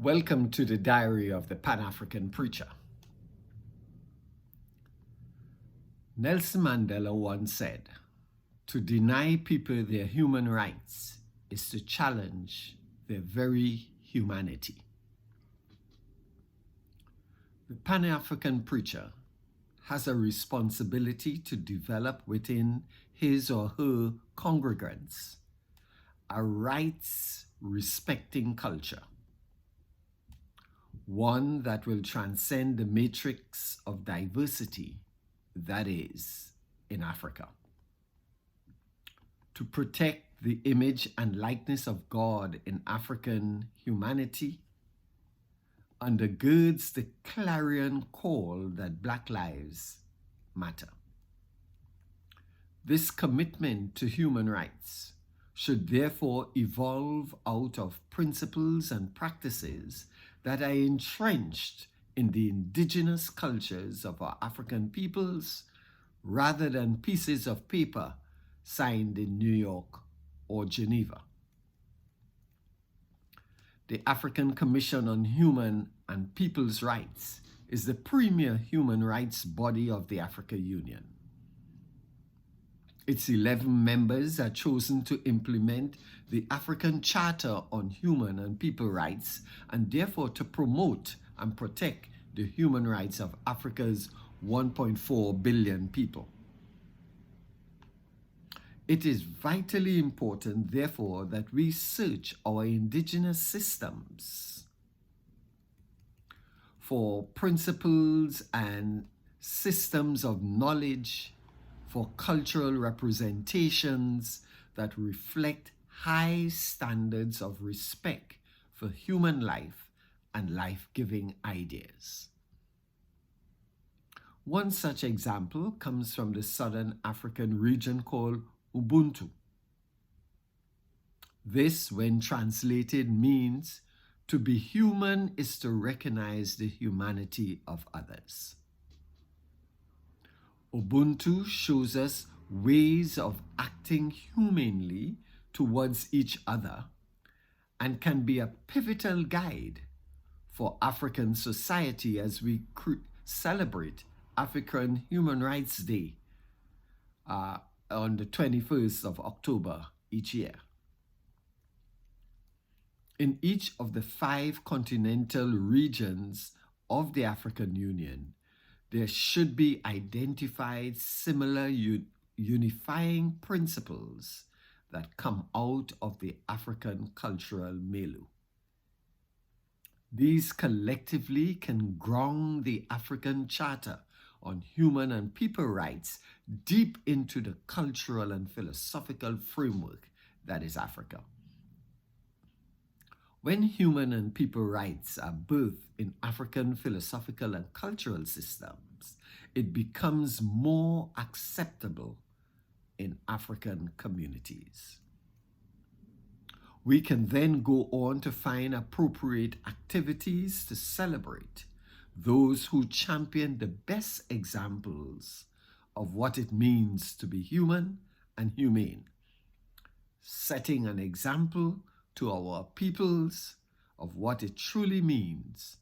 Welcome to the Diary of the Pan-African Preacher. Nelson Mandela once said, "To deny people their human rights is to challenge their very humanity." The Pan-African Preacher has a responsibility to develop within his or her congregants a rights-respecting culture, one that will transcend the matrix of diversity that is in Africa. To protect the image and likeness of God in African humanity undergirds the clarion call that Black lives matter. This commitment to human rights should therefore evolve out of principles and practices that are entrenched in the indigenous cultures of our African peoples rather than pieces of paper signed in New York or Geneva. The African Commission on Human and People's Rights is the premier human rights body of the African Union. Its 11 members are chosen to implement the African Charter on Human and People Rights and therefore to promote and protect the human rights of Africa's 1.4 billion people. It is vitally important, therefore, that we search our indigenous systems for principles and systems of knowledge, for cultural representations that reflect high standards of respect for human life and life-giving ideas. One such example comes from the Southern African region called Ubuntu. This, when translated, means to be human is to recognize the humanity of others. Ubuntu shows us ways of acting humanely towards each other and can be a pivotal guide for African society as we celebrate African Human Rights Day on the 21st of October each year. In each of the 5 continental regions of the African Union, there should be identified similar unifying principles that come out of the African cultural milieu. These collectively can ground the African Charter on Human and People Rights deep into the cultural and philosophical framework that is Africa. When human and people rights are birthed in African philosophical and cultural systems, it becomes more acceptable in African communities. We can then go on to find appropriate activities to celebrate those who champion the best examples of what it means to be human and humane, setting an example to our peoples of what it truly means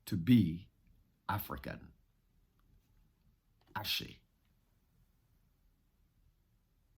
to be African. Ashe.